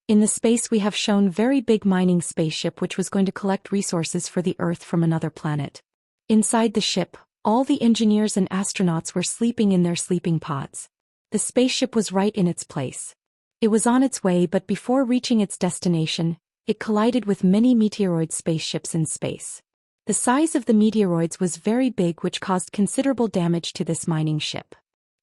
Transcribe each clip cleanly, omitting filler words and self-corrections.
In the space we have shown very big mining spaceship which was going to collect resources for the Earth from another planet. Inside the ship, all the engineers and astronauts were sleeping in their sleeping pods. The spaceship was right in its place. It was on its way, but before reaching its destination, it collided with many meteoroid spaceships in space. The size of the meteoroids was very big, which caused considerable damage to this mining ship.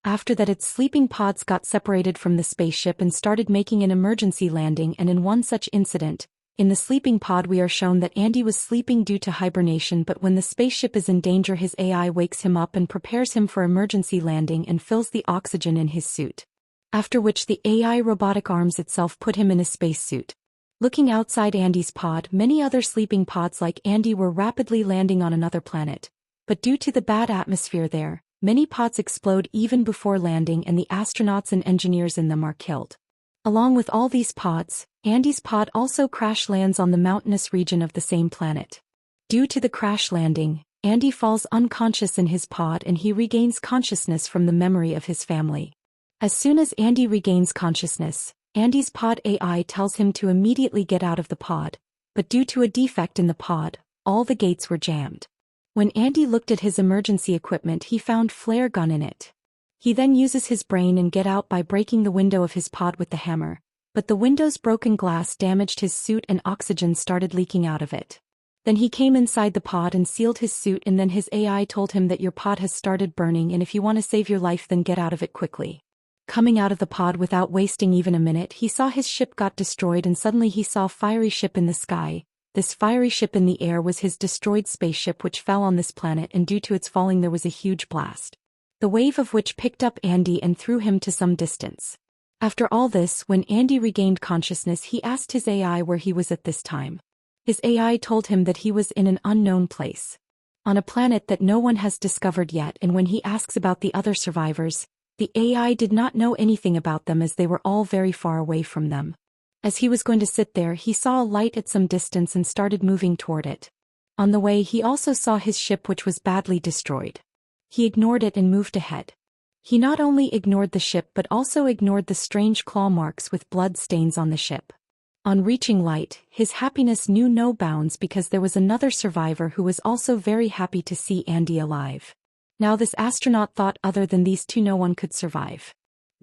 After that, its sleeping pods got separated from the spaceship and started making an emergency landing, and in one such incident, in the sleeping pod we are shown that Andy was sleeping due to hibernation, but when the spaceship is in danger his AI wakes him up and prepares him for emergency landing and fills the oxygen in his suit. After which the AI robotic arms itself put him in a spacesuit. Looking outside Andy's pod, many other sleeping pods like Andy were rapidly landing on another planet, but due to the bad atmosphere there, many pods explode even before landing and the astronauts and engineers in them are killed. Along with all these pods, Andy's pod also crash lands on the mountainous region of the same planet. Due to the crash landing, Andy falls unconscious in his pod and he regains consciousness from the memory of his family. As soon as Andy regains consciousness, Andy's pod AI tells him to immediately get out of the pod, but due to a defect in the pod, all the gates were jammed. When Andy looked at his emergency equipment he found flare gun in it. He then uses his brain and get out by breaking the window of his pod with the hammer, but the window's broken glass damaged his suit and oxygen started leaking out of it. Then he came inside the pod and sealed his suit, and then his AI told him that your pod has started burning and if you want to save your life then get out of it quickly. Coming out of the pod without wasting even a minute, he saw his ship got destroyed and suddenly he saw a fiery ship in the sky. This fiery ship in the air was his destroyed spaceship which fell on this planet, and due to its falling there was a huge blast, the wave of which picked up Andy and threw him to some distance. After all this, when Andy regained consciousness he asked his AI where he was at this time. His AI told him that he was in an unknown place, on a planet that no one has discovered yet, and when he asks about the other survivors, the AI did not know anything about them as they were all very far away from them. As he was going to sit there he saw a light at some distance and started moving toward it. On the way he also saw his ship which was badly destroyed. He ignored it and moved ahead. He not only ignored the ship but also ignored the strange claw marks with blood stains on the ship. On reaching light, his happiness knew no bounds because there was another survivor who was also very happy to see Andy alive. Now this astronaut thought other than these two no one could survive.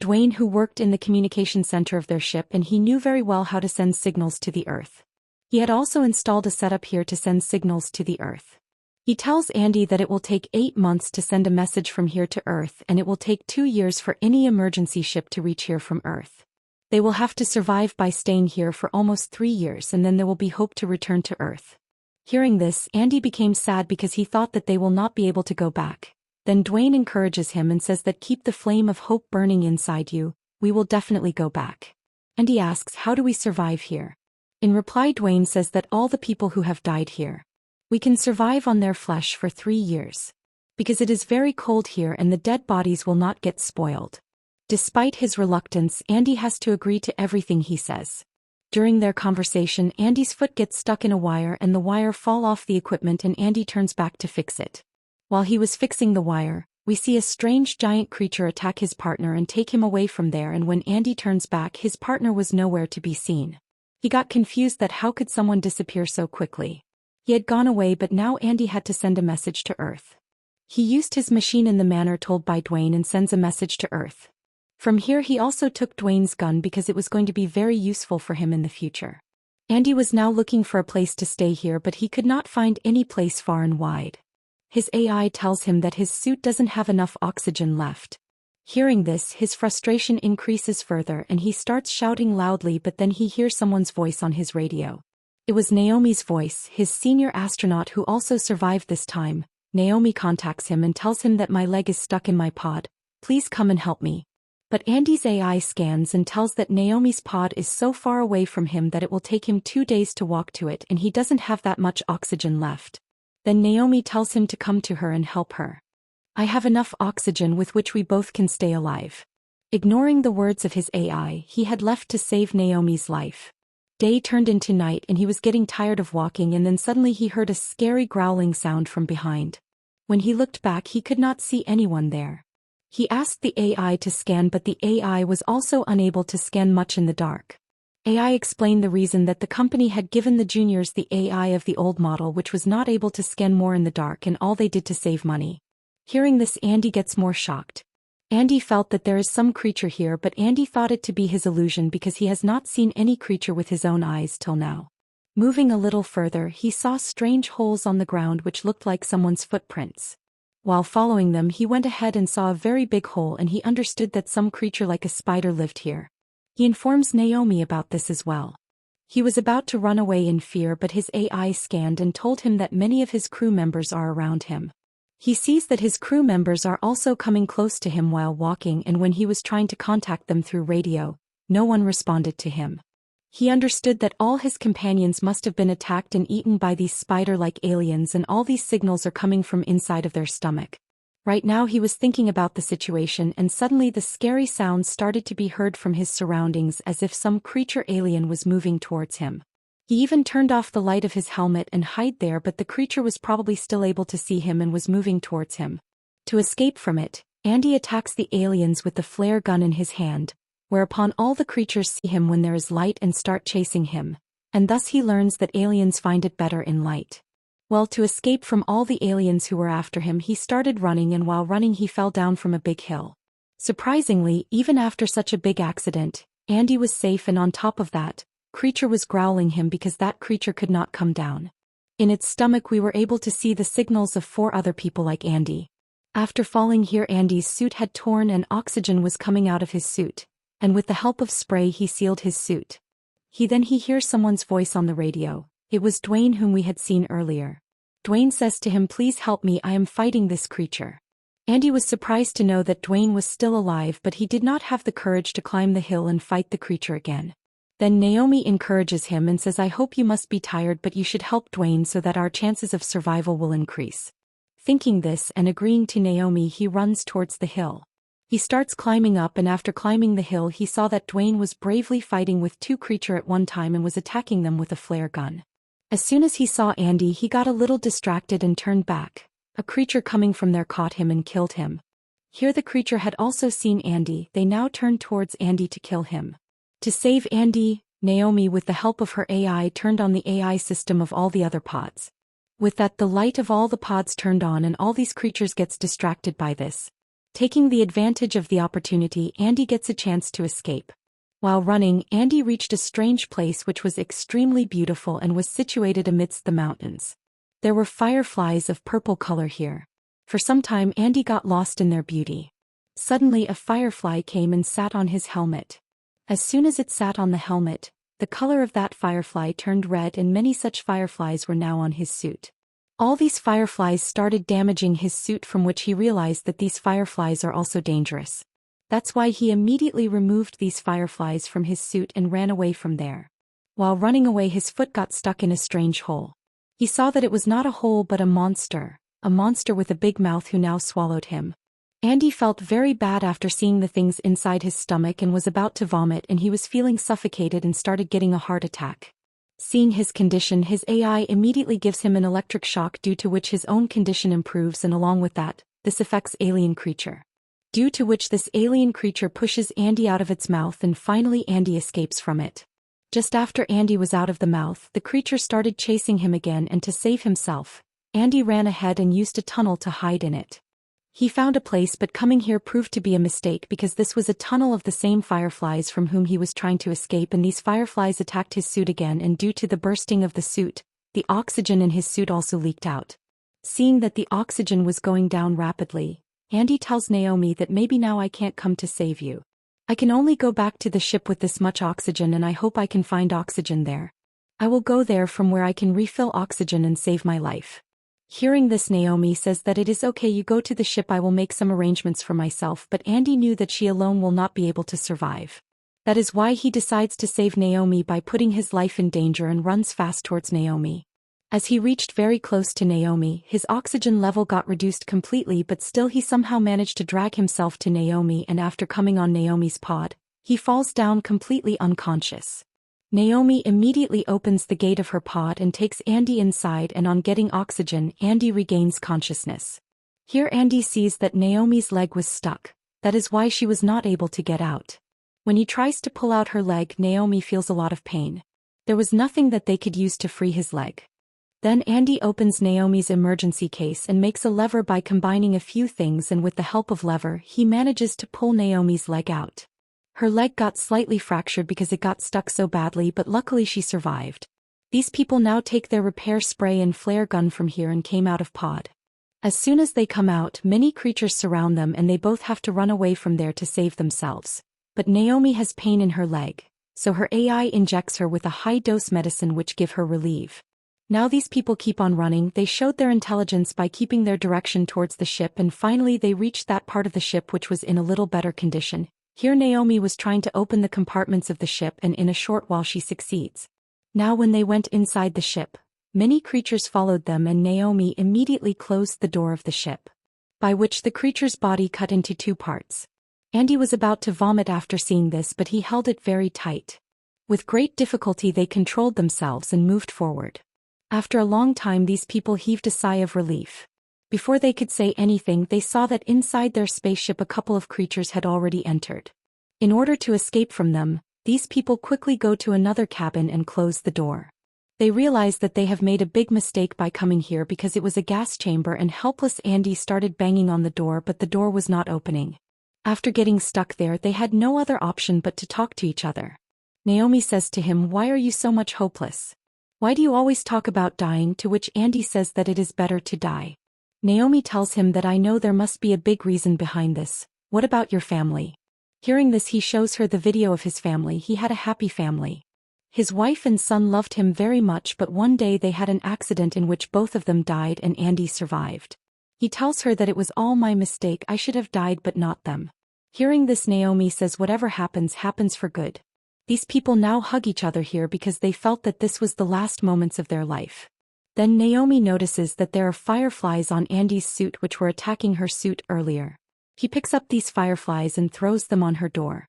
Dwayne, who worked in the communication center of their ship, and he knew very well how to send signals to the Earth. He had also installed a setup here to send signals to the Earth. He tells Andy that it will take 8 months to send a message from here to Earth and it will take 2 years for any emergency ship to reach here from Earth. They will have to survive by staying here for almost 3 years and then there will be hope to return to Earth. Hearing this, Andy became sad because he thought that they will not be able to go back. Then Dwayne encourages him and says that keep the flame of hope burning inside you, we will definitely go back. And he asks, how do we survive here? In reply Dwayne says that all the people who have died here, we can survive on their flesh for 3 years. Because it is very cold here and the dead bodies will not get spoiled. Despite his reluctance, Andy has to agree to everything he says. During their conversation Andy's foot gets stuck in a wire and the wire fall off the equipment and Andy turns back to fix it. While he was fixing the wire, we see a strange giant creature attack his partner and take him away from there, and when Andy turns back his partner was nowhere to be seen. He got confused that how could someone disappear so quickly. He had gone away but now Andy had to send a message to Earth. He used his machine in the manner told by Dwayne and sends a message to Earth. From here he also took Dwayne's gun because it was going to be very useful for him in the future. Andy was now looking for a place to stay here but he could not find any place far and wide. His AI tells him that his suit doesn't have enough oxygen left. Hearing this, his frustration increases further and he starts shouting loudly, but then he hears someone's voice on his radio. It was Naomi's voice, his senior astronaut who also survived this time. Naomi contacts him and tells him that my leg is stuck in my pod, please come and help me. But Andy's AI scans and tells that Naomi's pod is so far away from him that it will take him 2 days to walk to it and he doesn't have that much oxygen left. Then Naomi tells him to come to her and help her. I have enough oxygen with which we both can stay alive. Ignoring the words of his AI, he had left to save Naomi's life. Day turned into night and he was getting tired of walking, and then suddenly he heard a scary growling sound from behind. When he looked back he could not see anyone there. He asked the AI to scan but the AI was also unable to scan much in the dark. AI explained the reason that the company had given the juniors the AI of the old model, which was not able to scan more in the dark, and all they did to save money. Hearing this, Andy gets more shocked. Andy felt that there is some creature here, but Andy thought it to be his illusion because he has not seen any creature with his own eyes till now. Moving a little further, he saw strange holes on the ground which looked like someone's footprints. While following them, he went ahead and saw a very big hole, and he understood that some creature like a spider lived here. He informs Naomi about this as well. He was about to run away in fear, but his AI scanned and told him that many of his crew members are around him. He sees that his crew members are also coming close to him while walking, and when he was trying to contact them through radio, no one responded to him. He understood that all his companions must have been attacked and eaten by these spider-like aliens, and all these signals are coming from inside of their stomach. Right now he was thinking about the situation, and suddenly the scary sounds started to be heard from his surroundings, as if some creature alien was moving towards him. He even turned off the light of his helmet and hid there, but the creature was probably still able to see him and was moving towards him. To escape from it, Andy attacks the aliens with the flare gun in his hand, whereupon all the creatures see him when there is light and start chasing him, and thus he learns that aliens find it better in light. Well, to escape from all the aliens who were after him, he started running, and while running he fell down from a big hill. Surprisingly, even after such a big accident, Andy was safe, and on top of that, creature was growling him because that creature could not come down. In its stomach we were able to see the signals of 4 other people like Andy. After falling here, Andy's suit had torn and oxygen was coming out of his suit, and with the help of spray he sealed his suit. He hears someone's voice on the radio. It was Dwayne, whom we had seen earlier. Dwayne says to him, "Please help me, I am fighting this creature." Andy was surprised to know that Dwayne was still alive, but he did not have the courage to climb the hill and fight the creature again. Then Naomi encourages him and says, "I hope you must be tired, but you should help Dwayne so that our chances of survival will increase." Thinking this and agreeing to Naomi, he runs towards the hill. He starts climbing up, and after climbing the hill he saw that Dwayne was bravely fighting with 2 creatures at one time and was attacking them with a flare gun. As soon as he saw Andy, he got a little distracted and turned back. A creature coming from there caught him and killed him. Here the creature had also seen Andy. They now turned towards Andy to kill him. To save Andy, Naomi, with the help of her AI, turned on the AI system of all the other pods. With that, the light of all the pods turned on, and all these creatures gets distracted by this. Taking the advantage of the opportunity, Andy gets a chance to escape. While running, Andy reached a strange place which was extremely beautiful and was situated amidst the mountains. There were fireflies of purple color here. For some time Andy got lost in their beauty. Suddenly a firefly came and sat on his helmet. As soon as it sat on the helmet, the color of that firefly turned red, and many such fireflies were now on his suit. All these fireflies started damaging his suit, from which he realized that these fireflies are also dangerous. That's why he immediately removed these fireflies from his suit and ran away from there. While running away, his foot got stuck in a strange hole. He saw that it was not a hole but a monster with a big mouth who now swallowed him. Andy felt very bad after seeing the things inside his stomach and was about to vomit, and he was feeling suffocated and started getting a heart attack. Seeing his condition, his AI immediately gives him an electric shock, due to which his own condition improves, and along with that, this affects alien creature. Due to which this alien creature pushes Andy out of its mouth, and finally Andy escapes from it. Just after Andy was out of the mouth, the creature started chasing him again, and to save himself, Andy ran ahead and used a tunnel to hide in it. He found a place, but coming here proved to be a mistake because this was a tunnel of the same fireflies from whom he was trying to escape, and these fireflies attacked his suit again, and due to the bursting of the suit, the oxygen in his suit also leaked out. Seeing that the oxygen was going down rapidly, Andy tells Naomi that maybe now I can't come to save you. I can only go back to the ship with this much oxygen, and I hope I can find oxygen there. I will go there from where I can refill oxygen and save my life. Hearing this, Naomi says that it is okay, you go to the ship, I will make some arrangements for myself, but Andy knew that she alone will not be able to survive. That is why he decides to save Naomi by putting his life in danger and runs fast towards Naomi. As he reached very close to Naomi, his oxygen level got reduced completely, but still he somehow managed to drag himself to Naomi, and after coming on Naomi's pod, he falls down completely unconscious. Naomi immediately opens the gate of her pod and takes Andy inside, and on getting oxygen, Andy regains consciousness. Here Andy sees that Naomi's leg was stuck. That is why she was not able to get out. When he tries to pull out her leg, Naomi feels a lot of pain. There was nothing that they could use to free his leg. Then Andy opens Naomi's emergency case and makes a lever by combining a few things, and with the help of lever he manages to pull Naomi's leg out. Her leg got slightly fractured because it got stuck so badly, but luckily she survived. These people now take their repair spray and flare gun from here and came out of pod. As soon as they come out, many creatures surround them and they both have to run away from there to save themselves. But Naomi has pain in her leg, so her AI injects her with a high-dose medicine which give her relief. Now these people keep on running. They showed their intelligence by keeping their direction towards the ship, and finally they reached that part of the ship which was in a little better condition. Here Naomi was trying to open the compartments of the ship, and in a short while she succeeds. Now when they went inside the ship, many creatures followed them and Naomi immediately closed the door of the ship, by which the creature's body cut into two parts. Andy was about to vomit after seeing this, but he held it very tight. With great difficulty they controlled themselves and moved forward. After a long time these people heaved a sigh of relief. Before they could say anything, they saw that inside their spaceship a couple of creatures had already entered. In order to escape from them, these people quickly go to another cabin and close the door. They realize that they have made a big mistake by coming here because it was a gas chamber, and helpless Andy started banging on the door, but the door was not opening. After getting stuck there, they had no other option but to talk to each other. Naomi says to him, "Why are you so much hopeless? Why do you always talk about dying?" To which Andy says that it is better to die. Naomi tells him that I know there must be a big reason behind this. What about your family? Hearing this, he shows her the video of his family. He had a happy family. His wife and son loved him very much, but one day they had an accident in which both of them died and Andy survived. He tells her that it was all my mistake, I should have died but not them. Hearing this, Naomi says whatever happens, happens for good. These people now hug each other here because they felt that this was the last moments of their life. Then Naomi notices that there are fireflies on Andy's suit which were attacking her suit earlier. He picks up these fireflies and throws them on her door.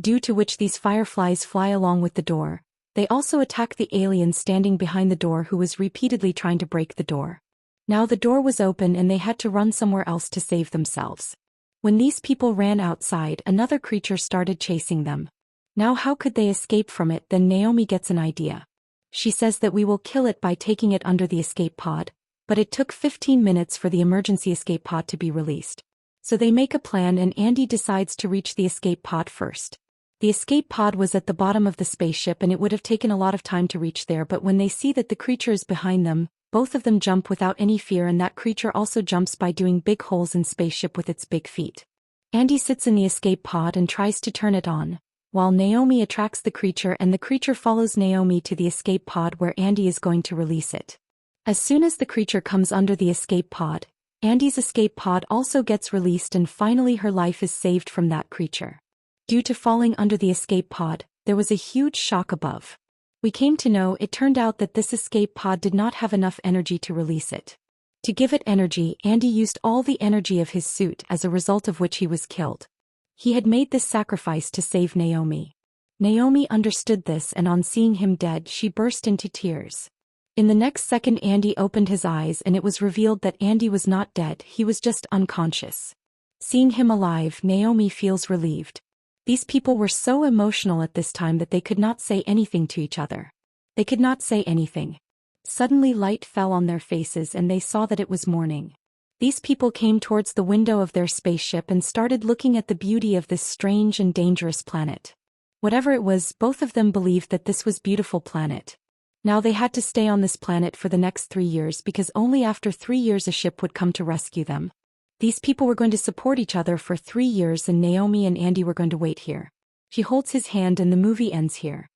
Due to which these fireflies fly along with the door. They also attack the alien standing behind the door, who was repeatedly trying to break the door. Now the door was open and they had to run somewhere else to save themselves. When these people ran outside, another creature started chasing them. Now how could they escape from it? Then Naomi gets an idea. She says that we will kill it by taking it under the escape pod, but it took 15 minutes for the emergency escape pod to be released. So they make a plan and Andy decides to reach the escape pod first. The escape pod was at the bottom of the spaceship and it would have taken a lot of time to reach there, but when they see that the creature is behind them, both of them jump without any fear, and that creature also jumps by doing big holes in spaceship with its big feet. Andy sits in the escape pod and tries to turn it on, while Naomi attracts the creature and the creature follows Naomi to the escape pod where Andy is going to release it. As soon as the creature comes under the escape pod, Andy's escape pod also gets released and finally her life is saved from that creature. Due to falling under the escape pod, there was a huge shock above. We came to know it turned out that this escape pod did not have enough energy to release it. To give it energy, Andy used all the energy of his suit, as a result of which he was killed. He had made this sacrifice to save Naomi. Naomi understood this and on seeing him dead she burst into tears. In the next second Andy opened his eyes and it was revealed that Andy was not dead, he was just unconscious. Seeing him alive, Naomi feels relieved. These people were so emotional at this time that they could not say anything to each other. They could not say anything. Suddenly light fell on their faces and they saw that it was morning. These people came towards the window of their spaceship and started looking at the beauty of this strange and dangerous planet. Whatever it was, both of them believed that this was a beautiful planet. Now they had to stay on this planet for the next 3 years because only after 3 years a ship would come to rescue them. These people were going to support each other for 3 years and Naomi and Andy were going to wait here. She holds his hand and the movie ends here.